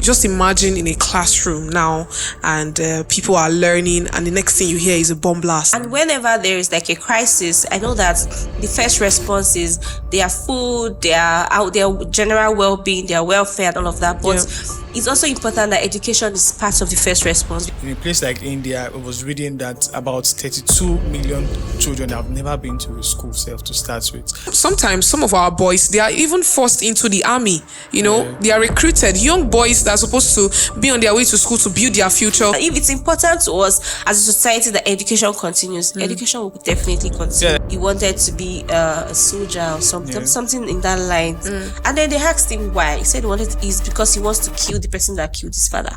just imagine in a classroom now, and people are learning, and the next thing you hear is a bomb blast. And whenever there is like a crisis, I know that the first response is their food, their general well-being, their welfare, and all of that. But it's also important that education is part of the first response. In a place like India, I was reading that about 32 million children have never been to a school self to start with. Sometimes some of our boys, they are even forced into the army. They are recruited, young boys that are supposed to be on their way to school to build their future. If it's important to us as a society that education continues, education will definitely continue. He wanted to be a soldier or something in that line. And then they asked him why. He said is because he wants to kill the person that killed his father.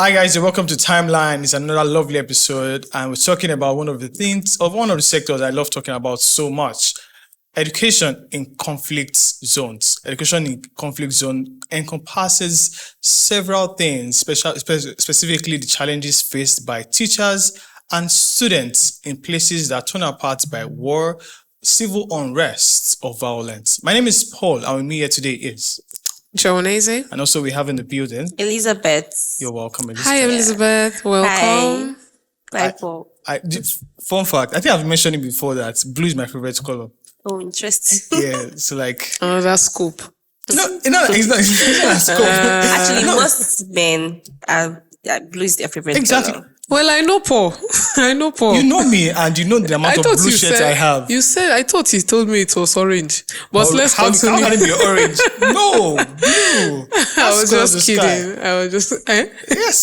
Hi guys, and welcome to Timeline. It's another lovely episode, and we're talking about one of the sectors I love talking about so much. Education in conflict zones. Education in conflict zone encompasses several things, specifically the challenges faced by teachers and students in places that turn apart by war, civil unrest, or violence. My name is Paul, and with me here today is Joanese. And also we have in the building Elizabeth. You're welcome, Elizabeth. Hi, Elizabeth. Welcome. Hi, Paul. Fun fact, I think I've mentioned it before that blue is my favorite color. Oh, interesting. Yeah, so like... Another scoop. No, it's not a scope. Actually, most men blue is their favorite color. Well, I know Paul. You know me, and you know the amount of blue shirts I have. I thought he told me it was orange. But let's continue. How can it be orange? No, blue. I was just kidding. I was just... Yes.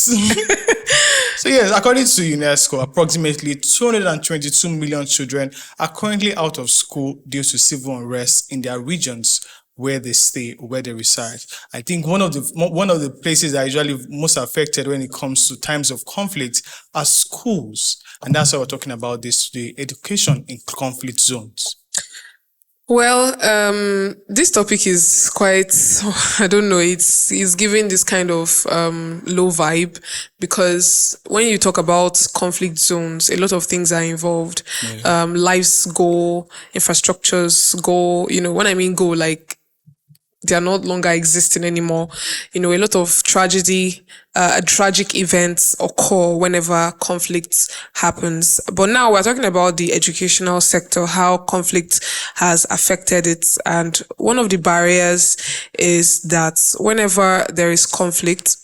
So yes, according to UNESCO, approximately 222 million children are currently out of school due to civil unrest in their regions where they stay, where they reside. I think one of the places that are usually most affected when it comes to times of conflict are schools. And that's why we're talking about this today, education in conflict zones. Well, this topic is quite, I don't know, it's giving this kind of low vibe, because when you talk about conflict zones, a lot of things are involved. Lives go, infrastructures go, when I mean go, like, they are not longer existing anymore. A lot of tragic events occur whenever conflict happens. But now we're talking about the educational sector, how conflict has affected it. And one of the barriers is that whenever there is conflict,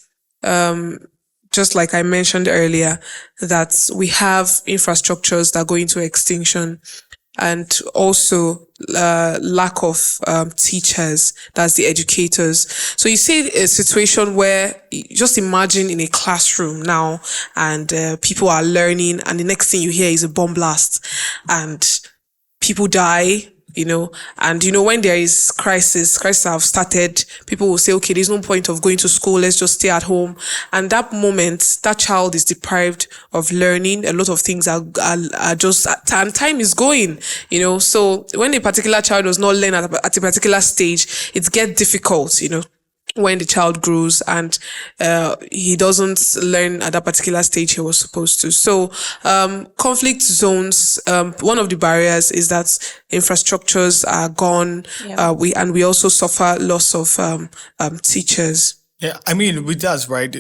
just like I mentioned earlier, that we have infrastructures that go into extinction, and also lack of teachers, that's the educators. So you see a situation where, just imagine in a classroom now, and people are learning, and the next thing you hear is a bomb blast, and people die. And when there is crisis have started, people will say, okay, there's no point of going to school, let's just stay at home. And that moment, that child is deprived of learning. A lot of things are just, and time is going, So when a particular child does not learn at a particular stage, it gets difficult, when the child grows and he doesn't learn at that particular stage he was supposed to. So conflict zones, one of the barriers is that infrastructures are gone. We also suffer loss of teachers. Yeah, I mean, with that, right?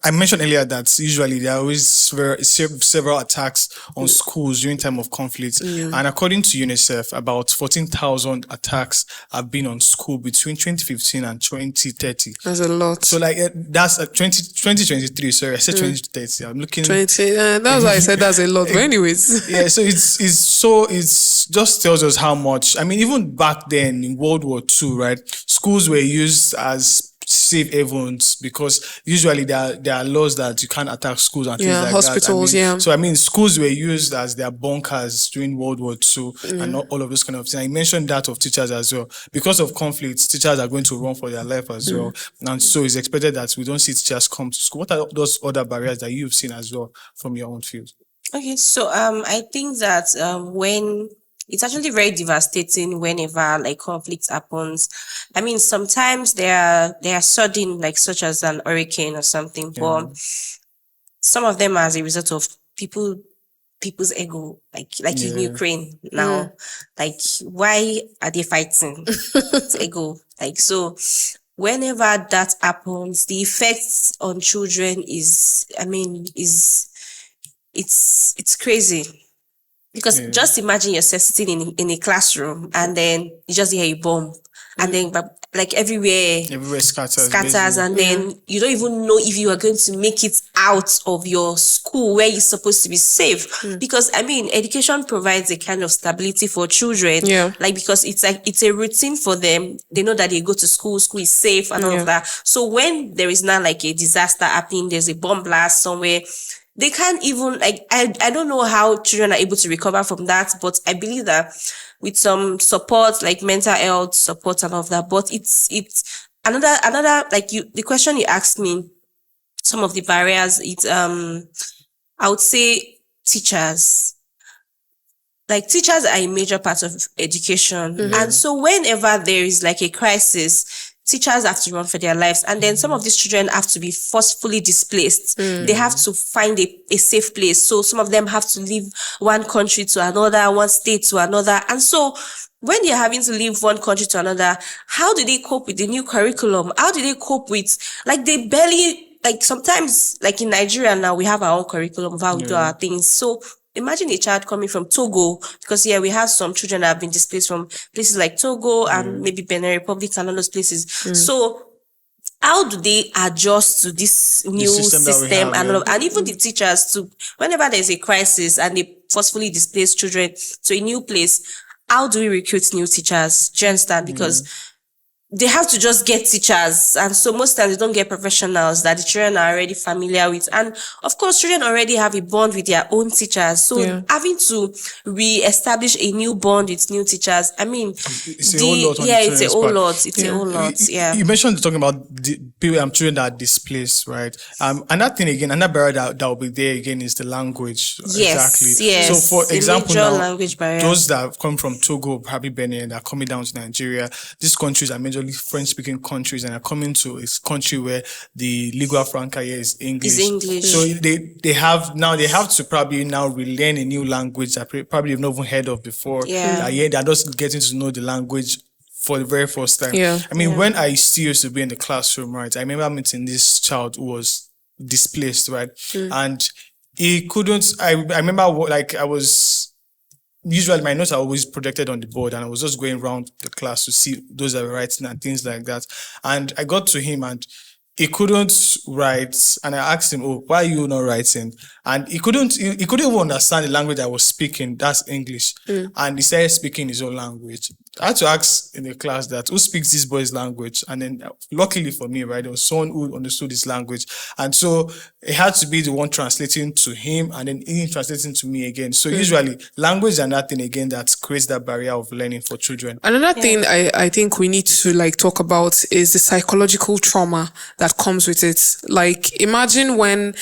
I mentioned earlier that usually there are always several attacks on schools during time of conflict. Yeah. And according to UNICEF, about 14,000 attacks have been on school between 2015 and 2030. That's a lot. So like, that's 2023, sorry, I said 2030. I'm looking... 20, that's why I said that's a lot. But anyways. Yeah, so it's just tells us how much, I mean, even back then in World War II, right? Schools were used as safe havens, because usually there are laws that you can't attack schools and things Yeah, like hospitals, that. yeah. So schools were used as their bunkers during World War II and not all of those kind of things. I mentioned that of teachers as well. Because of conflicts, teachers are going to run for their life as well. And so it's expected that we don't see teachers come to school. What are those other barriers that you've seen as well from your own field? Okay, so I think that when it's actually very devastating whenever like conflict happens. I mean, sometimes they are sudden, like such as an hurricane or something, but some of them are as a result of people's ego, like in Ukraine now. Like, why are they fighting? It's ego. Like, so whenever that happens, the effects on children is, I mean, it's crazy. Because just imagine yourself sitting in a classroom and then you just hear a bomb and then like everywhere scatters and then you don't even know if you are going to make it out of your school where you're supposed to be safe. Because I mean, education provides a kind of stability for children. Like, because it's a routine for them. They know that they go to school is safe and all of that. So when there is now like a disaster happening, there's a bomb blast somewhere, they can't even, like, I don't know how children are able to recover from that, but I believe that with some support, like mental health support and all of that, but it's another, like the question you asked me, some of the barriers, I would say teachers. Like, teachers are a major part of education. And so whenever there is like a crisis, teachers have to run for their lives. And then some of these children have to be forcefully displaced. They have to find a safe place. So some of them have to leave one country to another, one state to another. And so when they're having to leave one country to another, how do they cope with the new curriculum? How do they cope with, like, they barely, like, sometimes, like in Nigeria now, we have our own curriculum of how we do our things. So imagine a child coming from Togo, because we have some children that have been displaced from places like Togo and maybe Benin Republic and all those places. So how do they adjust to this new system and even the teachers too? Whenever there's a crisis and they forcefully displace children to a new place, how do we recruit new teachers? Do you understand? Because they have to just get teachers, and so most times they don't get professionals that the children are already familiar with. And of course, children already have a bond with their own teachers, so having to re-establish a new bond with new teachers, I mean, it's a whole lot. It's a whole lot. It's a whole lot. You mentioned talking about the people, children that are displaced, right? Another thing again, another barrier that will be there again is the language. Exactly. Yes. So for example, now, language barrier. Those that have come from Togo, probably Benin, that are coming down to Nigeria, these countries are majorly French-speaking countries and are coming to a country where the lingua franca here is English. So they have to probably now relearn a new language that probably have not even heard of before. They're just getting to know the language for the very first time. I mean, when I still used to be in the classroom, right, I remember meeting this child who was displaced, right, and he couldn't. I remember, like, I was. Usually my notes are always projected on the board and I was just going around the class to see those that were writing and things like that. And I got to him and he couldn't write. And I asked him, "Oh, why are you not writing?" And he couldn't even understand the language I was speaking. That's English. And he started speaking his own language. I had to ask in the class that, who speaks this boy's language? And then luckily for me, right, there was someone who understood his language. And so it had to be the one translating to him and then him translating to me again. So usually language is another thing again that creates that barrier of learning for children. Another thing I think we need to like talk about is the psychological trauma that comes with it. Like, imagine when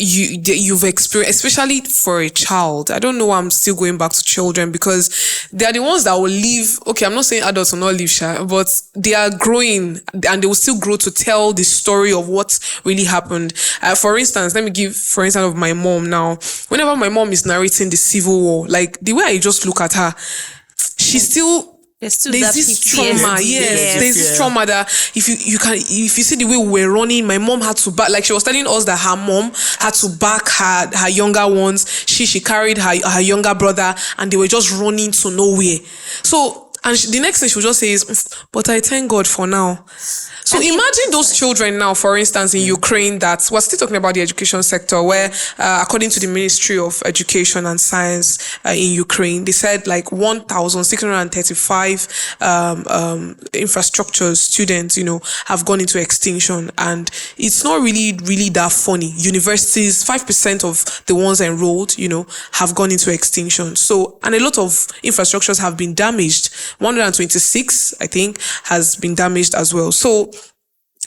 you've experienced, especially for a child. I don't know why I'm still going back to children, because they are the ones that will leave. Okay, I'm not saying adults will not leave, but they are growing and they will still grow to tell the story of what really happened. For instance, let me give, for instance, of my mom now. Whenever my mom is narrating the Civil War, like, the way I just look at her, she's still, there's this trauma. There's this trauma that if you see the way we were running, my mom had to back, like, she was telling us that her mom had to back her younger ones. She carried her younger brother and they were just running to nowhere. So And the next thing she'll just say is, but I thank God for now. So imagine those children now, for instance, in Ukraine, that we're still talking about the education sector, where according to the Ministry of Education and Science in Ukraine, they said like 1,635 infrastructure students, have gone into extinction. And it's not really that funny. Universities, 5% of the ones enrolled, have gone into extinction. So, and a lot of infrastructures have been damaged. 126, I think, has been damaged as well. So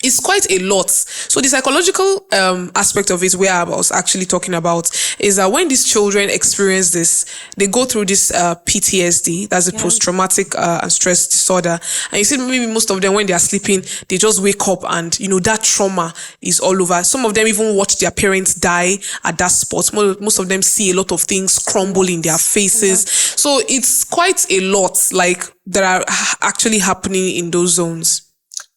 it's quite a lot. So the psychological aspect of it, where I was actually talking about, is that when these children experience this, they go through this PTSD, that's the post-traumatic and stress disorder. And you see, maybe most of them, when they are sleeping, they just wake up and, that trauma is all over. Some of them even watch their parents die at that spot. Most of them see a lot of things crumble in their faces. So it's quite a lot, like, that are actually happening in those zones.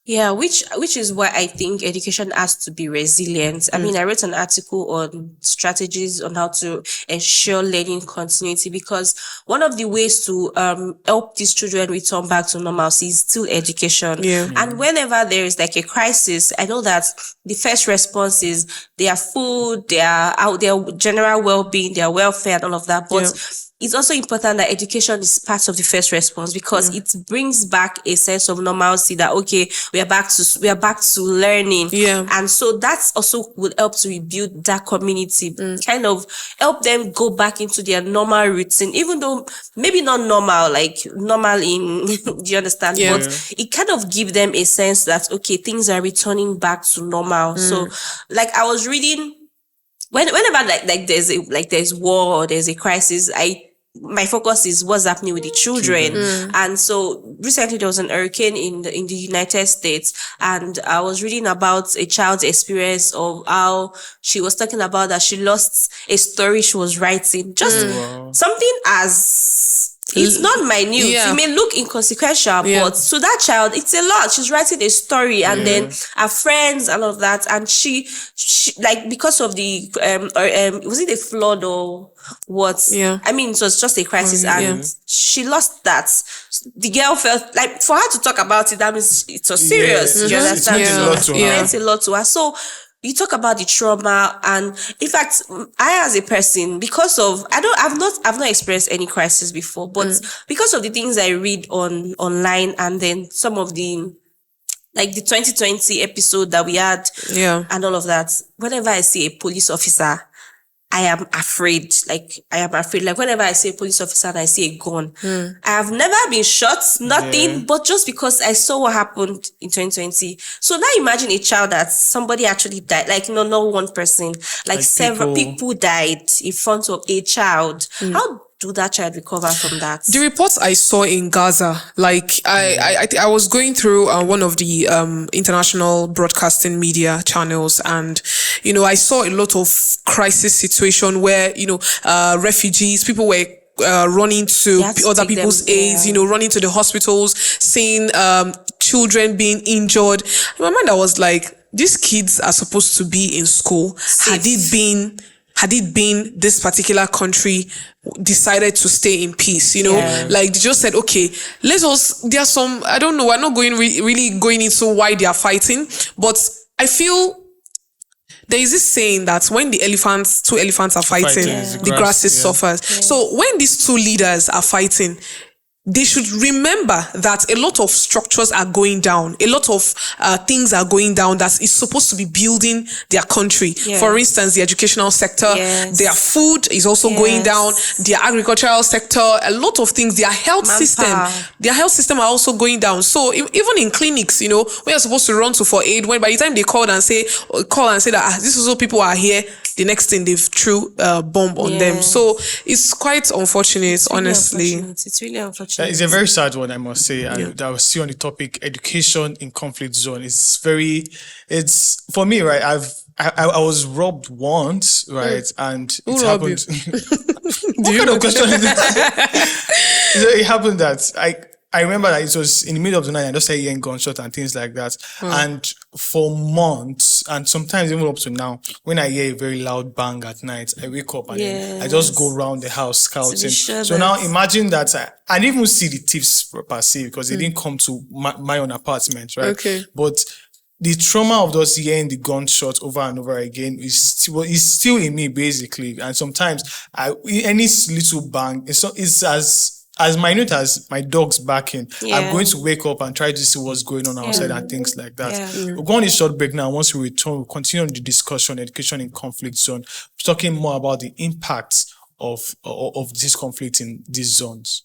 Yeah, which is why I think education has to be resilient. I mean, I wrote an article on strategies on how to ensure learning continuity, because one of the ways to help these children return back to normalcy is still education. Yeah. And whenever there is like a crisis, I know that the first response is their food, their general well-being, their welfare, and all of that. But it's also important that education is part of the first response, because it brings back a sense of normalcy that, okay, we are back to learning. Yeah. And so that's also will help to rebuild that community, kind of help them go back into their normal routine, even though maybe not normal, like normal do you understand? Yeah. But it kind of give them a sense that, okay, things are returning back to normal. So like I was reading, whenever like there's war or there's a crisis, my focus is what's happening with the children. And so recently there was an hurricane in the United States, and I was reading about a child's experience of how she was talking about that she lost a story she was writing. Just something as it's not minute. Yeah. It may look inconsequential, but to that child, it's a lot. She's writing a story, and then her friends and all of that. And she like, because of the was it a flood or what? Yeah. I mean, it was just a crisis, and she lost that. The girl felt like, for her to talk about it, that means it was serious. Yeah. You understand? It meant a lot to her. It meant a lot to her. So you talk about the trauma, and in fact, I as a person, because of I've not experienced any crisis before, but because of the things I read online, and then some of the, like the 2020 episode that we had, and all of that, whenever I see a police officer, I am afraid. Like whenever I see a police officer and I see a gun, I have never been shot, nothing, but just because I saw what happened in 2020. So now imagine a child that somebody actually died, like, not one person, like several people died in front of a child. How do that child recover from that? The reports I saw in Gaza, like I was going through one of the international broadcasting media channels, and I saw a lot of crisis situation where refugees, people were running to other people's aids, running to the hospitals, seeing children being injured. In my mind, I was like, these kids are supposed to be in school. Safe. Had it been this particular country decided to stay in peace, like they just said, okay, there are some, I don't know, we're not going really going into why they are fighting, but I feel there is this saying that when the two elephants are fighting, the grass suffers. So when these two leaders are fighting, they should remember that a lot of structures are going down. A lot of things are going down that is supposed to be building their country. For instance, the educational sector, their food is also going down, their agricultural sector, a lot of things, their health system are also going down. So even in clinics, when you're supposed to run to for aid, when by the time they call and say that this is what people are here, the next thing they've threw a bomb on them. So it's quite unfortunate, honestly. It's really unfortunate. It's a very sad one, I must say. And I was still on the topic, education in conflict zone. It's for me, right? I was robbed once, right? And it happened. What kind of question is that? It happened that I I remember that it was in the middle of the night. I just started hearing gunshot and things like that. And for months, and sometimes even up to now, when I hear a very loud bang at night, I wake up and then I just go around the house scouting. sure So now imagine that I didn't even see the thieves per se because they didn't come to my own apartment, right? Okay. But the trauma of just hearing the gunshot over and over again is still in me basically. And sometimes any little bang, it's as minute as my dog's barking. I'm going to wake up and try to see what's going on outside and things like that. We'll go on a short break now. Once we return, we'll continue on the discussion, education in conflict zone, talking more about the impacts of this conflict in these zones.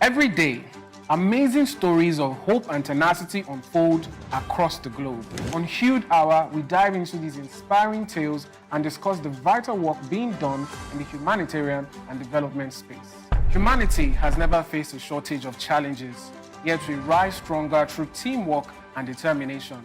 Every day, amazing stories of hope and tenacity unfold across the globe. On Hued Hour, we dive into these inspiring tales and discuss the vital work being done in the humanitarian and development space. Humanity has never faced a shortage of challenges, yet we rise stronger through teamwork and determination.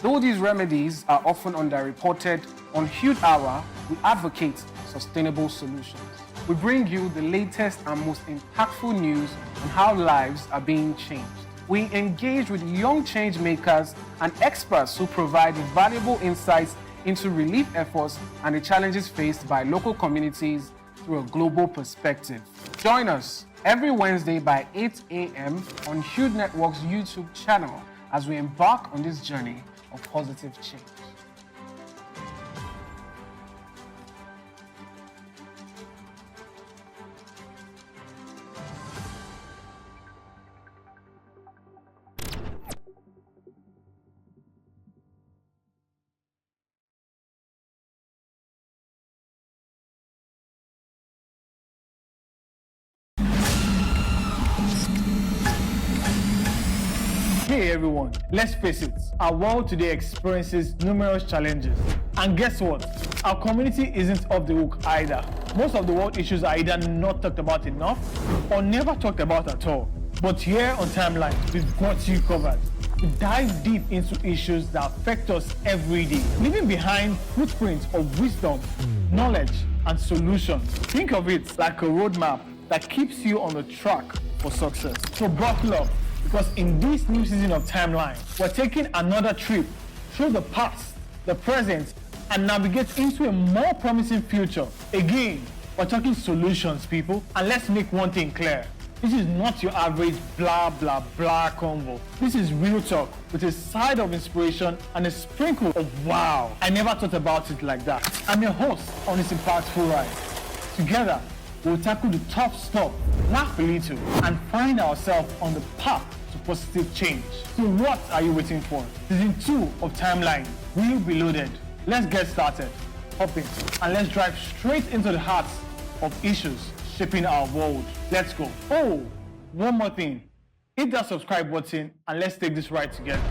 Though these remedies are often underreported, on Hued Hour, we advocate sustainable solutions. We bring you the latest and most impactful news on how lives are being changed. We engage with young change makers and experts who provide valuable insights into relief efforts and the challenges faced by local communities through a global perspective. Join us every Wednesday by 8 a.m. on Hued Network's YouTube channel as we embark on this journey of positive change. Hey everyone, let's face it, our world today experiences numerous challenges. And guess what? Our community isn't off the hook either. Most of the world issues are either not talked about enough or never talked about at all. But here on Timeline, we've got you covered. We dive deep into issues that affect us every day, leaving behind footprints of wisdom, knowledge, and solutions. Think of it like a roadmap that keeps you on the track for success. So buckle up, because in this new season of Timeline, we're taking another trip through the past, the present, and navigate into a more promising future. Again, we're talking solutions, people, and let's make one thing clear. This is not your average blah, blah, blah convo. This is real talk with a side of inspiration and a sprinkle of wow. I never thought about it like that. I'm your host on this impactful ride. Together, we'll tackle the tough stuff, laugh a little, and find ourselves on the path to positive change. So what are you waiting for? Season 2 of Timeline will be loaded. Let's get started. Hop in, and let's drive straight into the heart of issues shaping our world. Let's go. Oh, one more thing. Hit that subscribe button and let's take this ride together.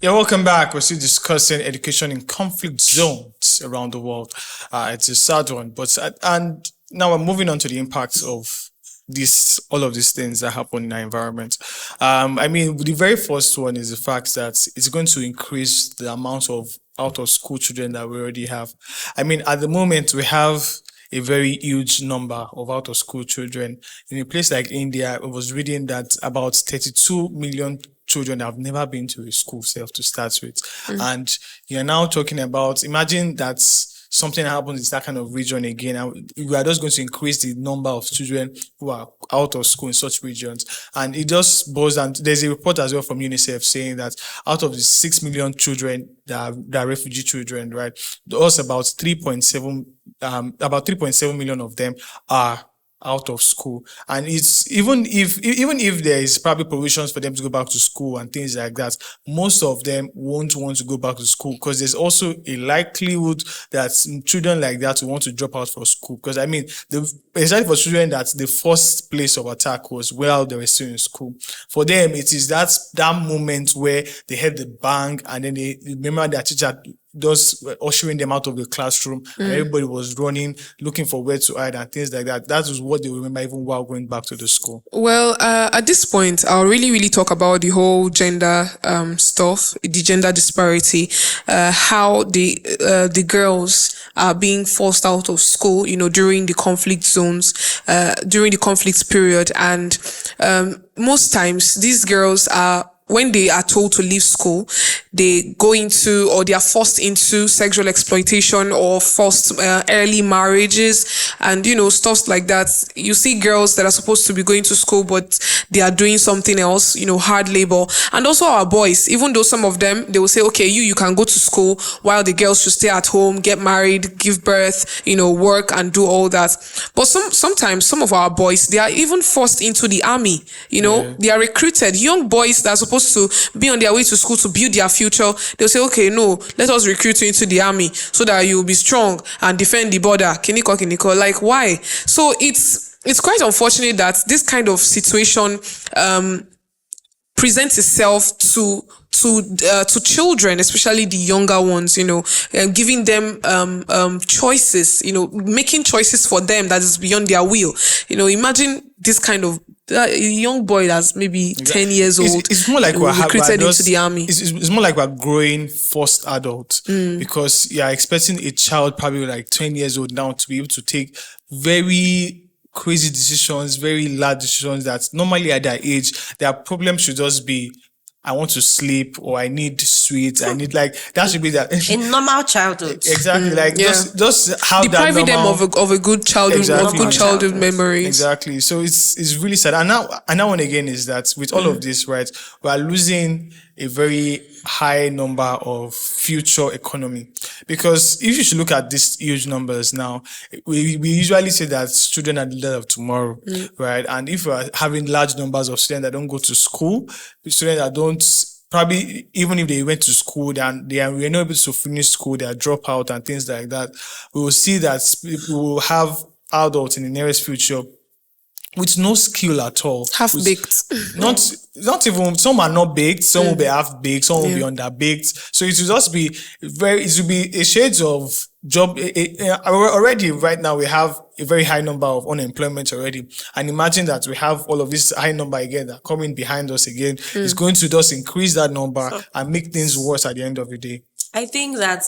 Yeah, welcome back. We're still discussing education in conflict zones around the world. It's a sad one, but and now we're moving on to the impacts of all of these things that happen in our environment. I mean, the very first one is the fact that it's going to increase the amount of out of school children that we already have. I mean, at the moment we have a very huge number of out of school children. In a place like India, I was reading that about 32 million children have never been to a school self to start with. And you're now talking about, imagine that something happens in that kind of region again, and we are just going to increase the number of children who are out of school in such regions. And it just boils down, there's a report as well from UNICEF saying that out of the 6 million children that are refugee children, right, those about 3.7 million of them are out of school. And it's even if there is probably provisions for them to go back to school and things like that, most of them won't want to go back to school because there's also a likelihood that children like that will want to drop out for school. Because I mean, especially for children that the first place of attack was while they were still in school. For them, it is that moment where they heard the bang and then they remember their teacher just ushering them out of the classroom and everybody was running, looking for where to hide and things like that. That was what they remember even while going back to the school. Well, at this point, I'll really talk about the whole gender stuff, the gender disparity, how the girls are being forced out of school, during the conflict zones, during the conflict period. And most times, these girls are, when they are told to leave school, they go into, or they are forced into sexual exploitation or forced early marriages and, stuff like that. You see girls that are supposed to be going to school, but they are doing something else, hard labor. And also our boys, even though some of them, they will say, okay, you can go to school while the girls should stay at home, get married, give birth, work and do all that. But sometimes some of our boys, they are even forced into the army, they are recruited. Young boys that are supposed to be on their way to school to build their future, they'll say, okay, no, let us recruit you into the army so that you'll be strong and defend the border. Kiniko. Like, why? So it's quite unfortunate that this kind of situation presents itself to children, especially the younger ones, giving them choices, making choices for them that is beyond their will. Imagine this kind of a young boy that's maybe 10 years old. It's more like we're recruited into the army. It's more like we're growing forced adults because you're expecting a child probably like 20 years old now to be able to take very crazy decisions, very large decisions that normally at their age, their problem should just be, I want to sleep, or I need sweets. I need that should be that in normal childhood. Exactly, just how depriving that normal, them of a good childhood, exactly. of good childhood memories. Exactly. So it's really sad. And now and again is that with all of this, right, we are losing a very high number of future economy. Because if you should look at these huge numbers now, we usually say that children are the leader of tomorrow, right? And if we are having large numbers of students that don't go to school, students that don't, probably even if they went to school, they are not able to finish school, they are drop out and things like that, we will see that we will have adults in the nearest future with no skill at all. Half-baked. Not even, some are not baked, some will be half-baked, some will be underbaked. So it will just be it will be a shades of job. Already right now we have a very high number of unemployment already. And imagine that we have all of this high number again that coming behind us again. It's going to just increase that number and make things worse at the end of the day. I think that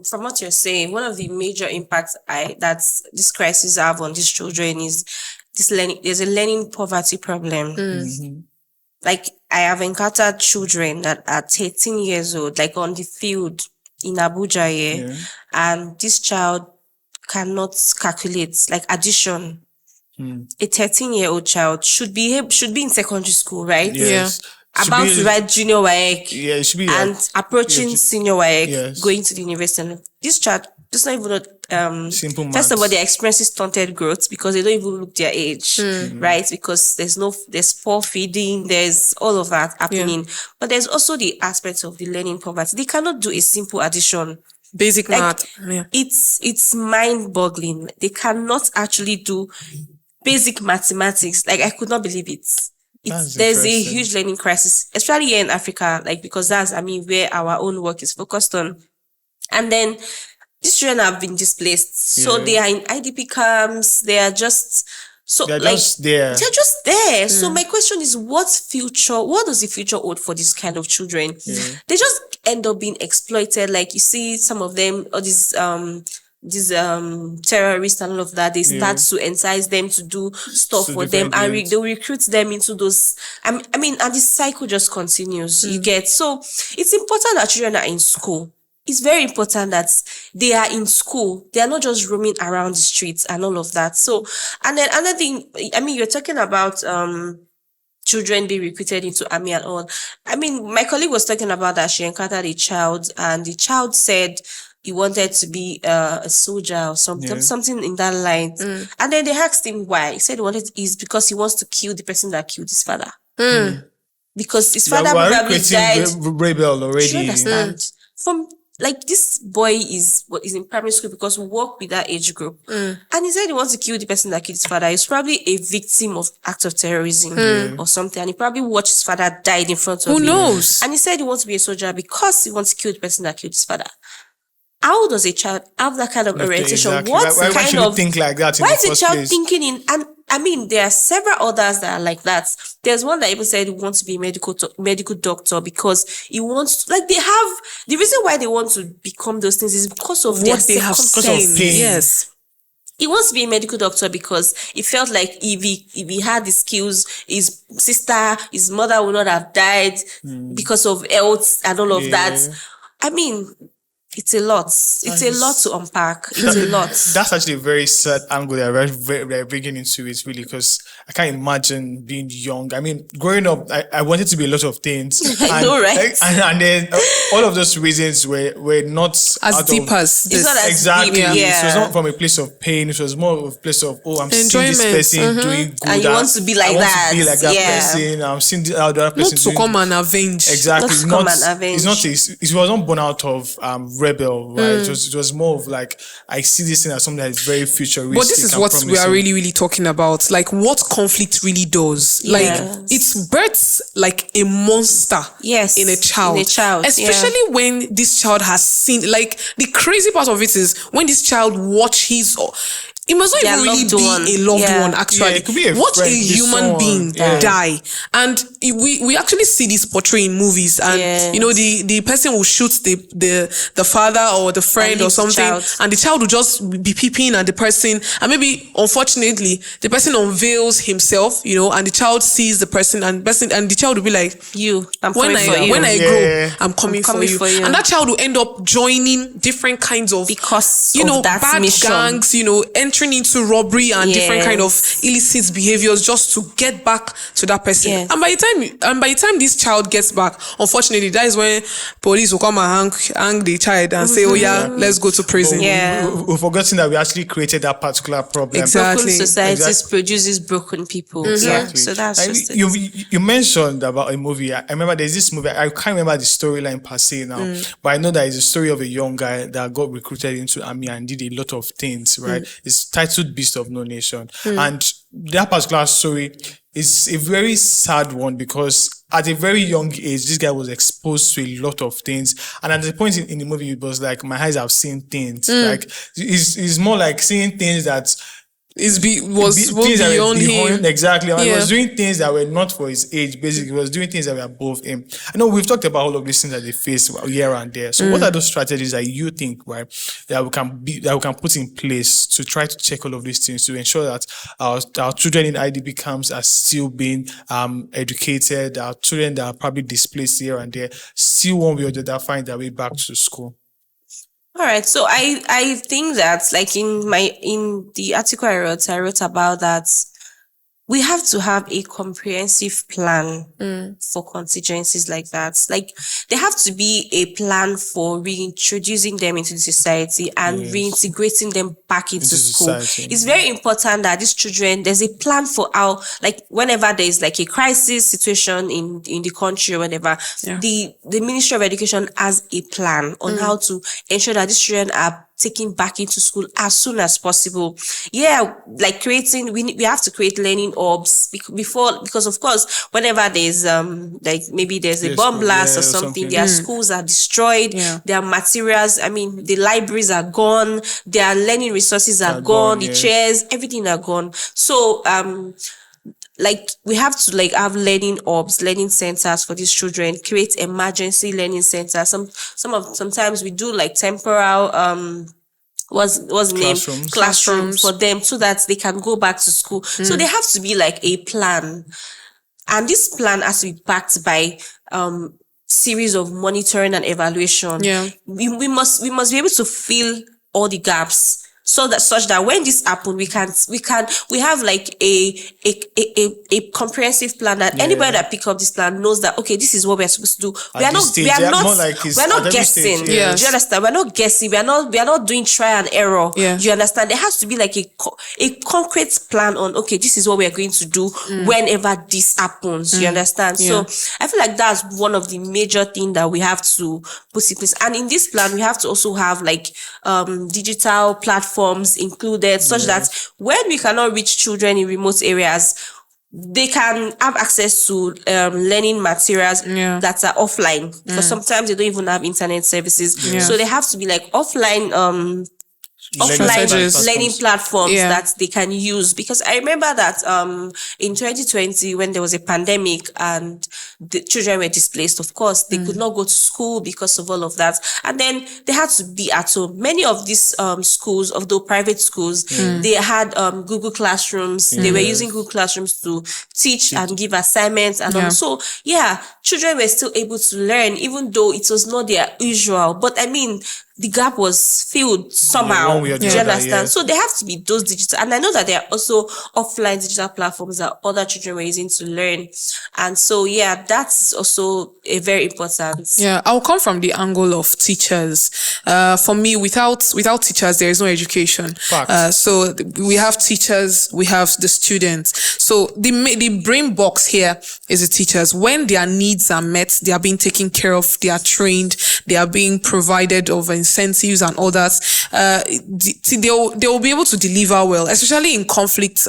from what you're saying, one of the major impacts that this crisis have on these children is there's a learning poverty problem. Like, I have encountered children that are 13 years old, like on the field in Abuja, and this child cannot calculate, like, addition. A 13-year-old child should be in secondary school, right? Yes. About to write junior WAEC. Yeah, it should be and approaching senior WAEC, going to the university. And this child does not even know, simple maths. First of all, they're experiencing stunted growth because they don't even look their age, right? Because there's poor feeding, there's all of that happening. But there's also the aspect of the learning poverty. They cannot do a simple addition. Basic math. It's mind-boggling. They cannot actually do basic mathematics. Like, I could not believe it. There's a huge learning crisis, especially here in Africa, because that's, where our own work is focused on. And then these children have been displaced. So they are in IDP camps. They are just they're just there. They're just there. So my question is, what does the future hold for this kind of children? They just end up being exploited. Like, you see some of them, all these terrorists and all of that, they start to entice them to do stuff for them, and they'll recruit them into those. And the cycle just continues. You get, so it's important that children are in school. It's very important that they are in school. They are not just roaming around the streets and all of that. So, and then another thing, you're talking about children being recruited into army and all. My colleague was talking about that she encountered a child, and the child said he wanted to be a soldier or something in that line. And then they asked him why. He said is because he wants to kill the person that killed his father. Because his father probably died. Rebel already. Do you understand? From like this boy is in primary school because we work with that age group, and he said he wants to kill the person that killed his father. He's probably a victim of act of terrorism or something, and he probably watched his father died in front of him. Who knows? And he said he wants to be a soldier because he wants to kill the person that killed his father. How does a child have that kind of orientation? Exactly. Why should you think like that? Why in is the a first child place? thinking in? And I mean, there are several others that are like that. There's one that even said he wants to be a medical doctor because he wants to, like, they have the reason why they want to become those things is because of their What they have circumstances. seen. Yes. He wants to be a medical doctor because he felt like if he had the skills, his sister, his mother would not have died because of health and all of that. I mean, it's a lot. It's a lot to unpack. It's a lot. That's actually a very sad angle that we're bringing into it, really, because I can't imagine being young. I mean, growing up, I wanted to be a lot of things. I know, right? And then all of those reasons were not As deep as It's this. not as exactly. deep, yeah. It was not from a place of pain. It was more of a place of, I'm seeing Enjoyment. this person doing good. And you want to be like I want that. to be like that Yeah. person. I'm seeing the other person Not to doing come and avenge. exactly. Not to come and avenge. It was not born out of rebel, right? It was more of like, I see this thing as something that is very futuristic. But this is and what we are promising. really, really talking about. Like what conflict really does. Yes. Like it's births like a monster Yes, in a child. in a child, Especially when this child has seen, like the crazy part of it is when this child watches it must not Their even really loved one. be a loved Yeah. one, actually. Yeah, it could be a Watch friend, a be human someone. being Yeah. die. And we actually see this portrayed in movies. And, Yes. you know, the person will shoot the father or the friend And or leave the something. child. And the child will just be peeping at the person. And maybe, unfortunately, the person unveils himself, you know, and the child sees the person and the child will be like, I'm when coming for you. when I Yeah. grow, I'm coming for you. for you. And that child will end up joining different kinds of, Because you of know, that bad mission. gangs, you know, entering into robbery and different kind of Yes. illicit behaviors just to get back to that person. Yes. And by the time this child gets back, unfortunately, that is when police will come and hang the child and say, "Oh yeah, let's go to prison." Yeah. We've forgotten that we actually created that particular problem. Exactly. Broken societies Exactly. produces broken people. Exactly. Yeah. So that's Like, just it. you mentioned about a movie. I remember there's this movie. I can't remember the storyline per se now, but I know that it's a story of a young guy that got recruited into army and did a lot of things. Right? It's titled "Beast of No Nation," and that particular story is a very sad one because at a very young age, this guy was exposed to a lot of things, and at the point in the movie, it was like my eyes have seen things. Like it's more like seeing things that. Was Things that were beyond him. Exactly. And he Yeah. was doing things that were not for his age, basically. He was doing things that were above him. I know we've talked about all of these things that they face here and there. So what are those strategies that you think, right, that we can put in place to try to check all of these things to ensure that our children in IDP camps are still being educated, our children that are probably displaced here and there, still one way or the other find their way back to school? All right. So I think that like in the article I wrote about that we have to have a comprehensive plan for contingencies like that. Like there have to be a plan for reintroducing them into the society and reintegrating them back into school. society. It's very important that these children, there's a plan for how, like whenever there's like a crisis situation in the country or whatever, the Ministry of Education has a plan on how to ensure that these children are taken back into school as soon as possible. Yeah, like we have to create learning hubs because of course, whenever there's like maybe there's a bomb blast or something, their schools are destroyed, their materials, I mean, the libraries are gone, their learning resources are gone, the chairs, everything are gone. So like we have to like have learning hubs, learning centers for these children, create emergency learning centers. Sometimes we do like temporal what's the name? Classrooms for them so that they can go back to school. So there have to be like a plan. And this plan has to be backed by series of monitoring and evaluation. Yeah. We must be able to fill all the gaps so that such that when this happen, we have like a comprehensive plan that anybody that pick up this plan knows that okay, this is what we're supposed to do. We are not guessing. Do you understand? We're not guessing. We are not doing trial and error. Do you understand? There has to be like a concrete plan on okay, this is what we are going to do whenever this happens. Do you understand? So I feel like that's one of the major things that we have to put in place. And in this plan, we have to also have like digital platforms included, such that when we cannot reach children in remote areas, they can have access to learning materials that are offline. Because sometimes they don't even have internet services. So they have to be like offline learning platforms that they can use. Because I remember that in 2020, when there was a pandemic and the children were displaced, of course they could not go to school because of all of that, and then they had to be at home. Many of these schools, although private schools, they had Google Classrooms. They were using Google Classrooms to teach and give assignments and all. So children were still able to learn, even though it was not their usual. But I mean, the gap was filled somehow. Do you understand? So there have to be those digital, and I know that there are also offline digital platforms that other children were using to learn. And so that's also a very important. I'll come from the angle of teachers. For me, without teachers, there is no education. So we have teachers, we have the students. So the brain box here is the teachers. When their needs are met, they are being taken care of, they are trained, they are being provided of incentives and all that, they will be able to deliver well, especially in conflict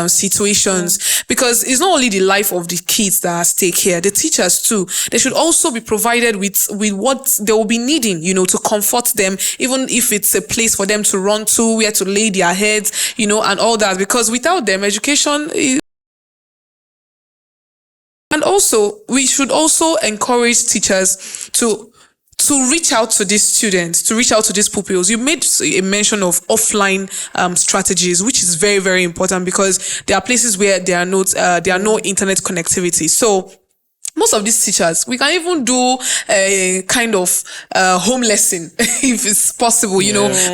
situations, because it's not only the life of the kids that are at stake here, the teachers too. They should also be provided with what they will be needing, to comfort them, even if it's a place for them to run to, where to lay their heads, and all that, because without them, education is. And also, we should also encourage teachers to reach out to these students, to reach out to these pupils. You made a mention of offline strategies, which is very, very important, because there are places where there are no internet connectivity. So most of these teachers, we can even do a kind of home lesson if it's possible,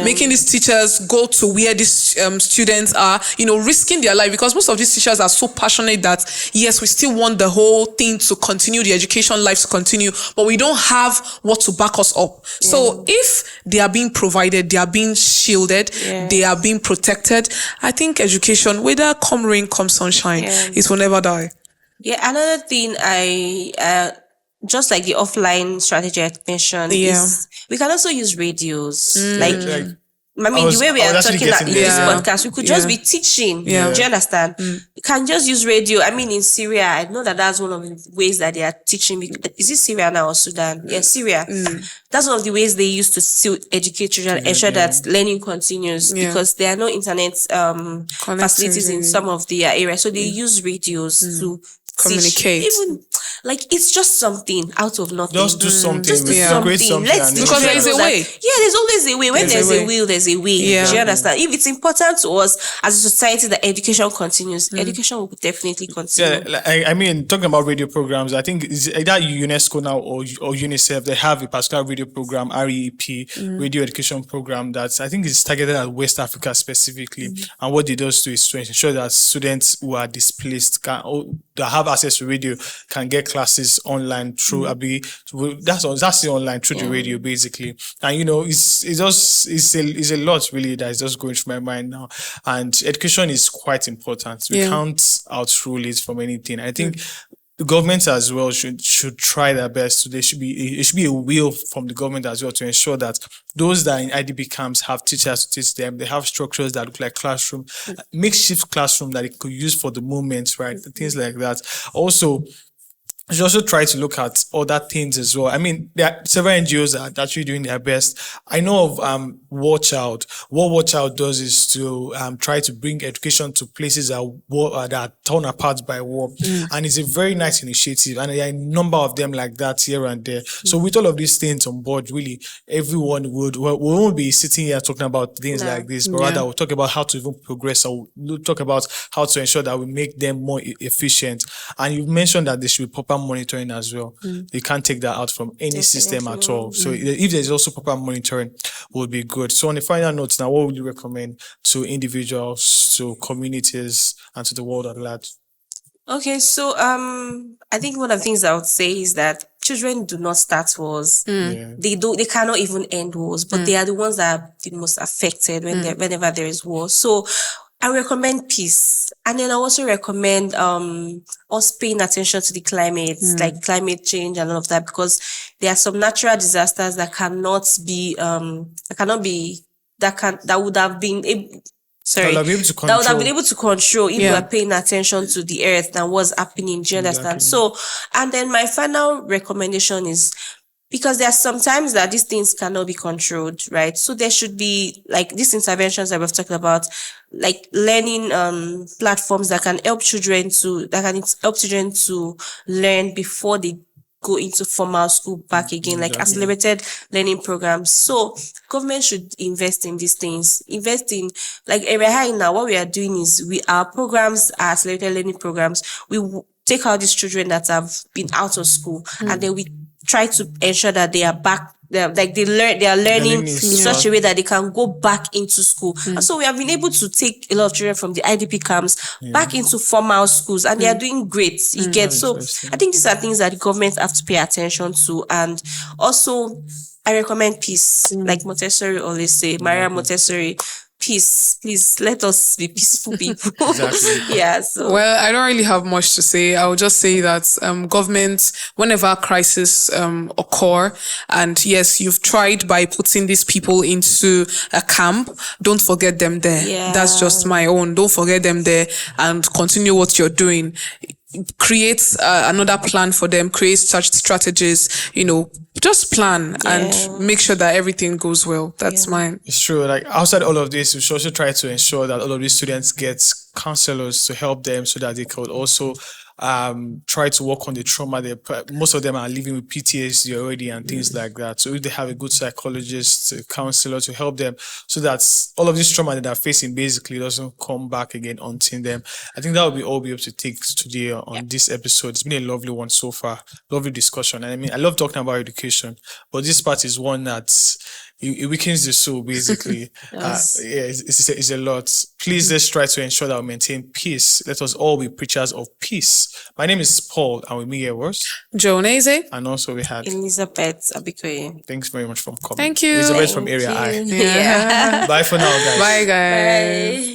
making these teachers go to where these students are, risking their life, because most of these teachers are so passionate that, yes, we still want the whole thing to continue, the education life to continue, but we don't have what to back us up. So if they are being provided, they are being shielded, they are being protected, I think education, whether come rain, come sunshine, it will never die. Another thing just like the offline strategy I mentioned is we can also use radios. The way we are talking in this podcast, we could just be teaching. Do you understand? You can just use radio. I mean, in Syria, I know that's one of the ways that they are teaching. Is it Syria now or Sudan? Syria. That's one of the ways they used to still educate children, ensure that learning continues, because there are no internet facilities in some of the areas. So they use radios to communicate. Even it's just something out of nothing. Just do something. Just do something. Because there is a way. There's always a way. When there's a will, there's a way. Do you understand? If it's important to us as a society that education continues, education will definitely continue. I mean, talking about radio programs, I think it's either UNESCO now or UNICEF. They have a particular radio program, REP, radio education program, that I think is targeted at West Africa specifically. And what they do is to ensure that students who are displaced that have access to radio can get classes online through that's the online through the radio basically. And it's a lot really that is just going through my mind now. And education is quite important. We can't outrule it from anything. I think the government as well should try their best. So it should be a will from the government as well to ensure that those that are in IDP camps have teachers to teach them. They have structures that look like classroom, makeshift classroom that they could use for the moments, right? Things like that. Also, you should also try to look at other things as well. I mean, there are several NGOs that are actually doing their best. I know of War Child. What War Child does is to try to bring education to places that are torn apart by war. And it's a very nice initiative. And there are a number of them like that here and there. So with all of these things on board, really, everyone we won't be sitting here talking about things like this, but rather we'll talk about how to even progress, or we'll talk about how to ensure that we make them more efficient. And you've mentioned that there should be proper proper monitoring as well. You can't take that out from any system at all. So if there's also proper monitoring, would be good. So on the final notes now, what would you recommend to individuals, to communities, and to the world at large? Okay, so I think one of the things I would say is that children do not start wars. Yeah. They cannot even end wars, but they are the ones that are the most affected whenever there is war. So I recommend peace. And then I also recommend us paying attention to the climate, like climate change and all of that, because there are some natural disasters that would have been That would be able to that would have been control. able to control if we are paying attention to the earth and what's happening. Do you understand? So, and then my final recommendation is, because there are sometimes that these things cannot be controlled, right? So there should be like these interventions that we've talked about, like learning platforms that can help children to learn before they go into formal school back again, like accelerated learning programs. So government should invest in these things. Invest in, like area high now, what we are doing is our programs are accelerated learning programs. We take out these children that have been out of school and then we try to ensure that they are back. They are learning in such a way that they can go back into school. And so we have been able to take a lot of children from the IDP camps back into formal schools, and they are doing great. You get, so I think these are things that the government have to pay attention to. And also I recommend peace, like Montessori always say, Maria Montessori. Peace, please let us be peaceful people. Yeah. So Well, I don't really have much to say. I will just say that government, whenever crisis occur, and yes, you've tried by putting these people into a camp, don't forget them there. Yeah. That's just my own. Don't forget them there and continue what you're doing. Create another plan for them, create such strategies, just plan and make sure that everything goes well. That's mine. It's true. Like outside all of this, we should also try to ensure that all of these students get counselors to help them so that they could also try to work on the trauma. Most of them are living with PTSD already and things like that. So if they have a good psychologist, a counselor to help them so that all of this trauma that they're facing basically doesn't come back again haunting them. I think that will be all be able to take today on this episode. It's been a lovely one so far. Lovely discussion. And I mean, I love talking about education, but this part is one that it weakens the soul, basically. It's a lot. Please, let's try to ensure that we maintain peace. Let us all be preachers of peace. My name is Paul, and with me here was Jonese. and also we had. Elizabeth Abikoye. Thanks very much for coming. Thank you. Elizabeth from Area I. Yeah. Bye for now, guys. Bye, guys. Bye.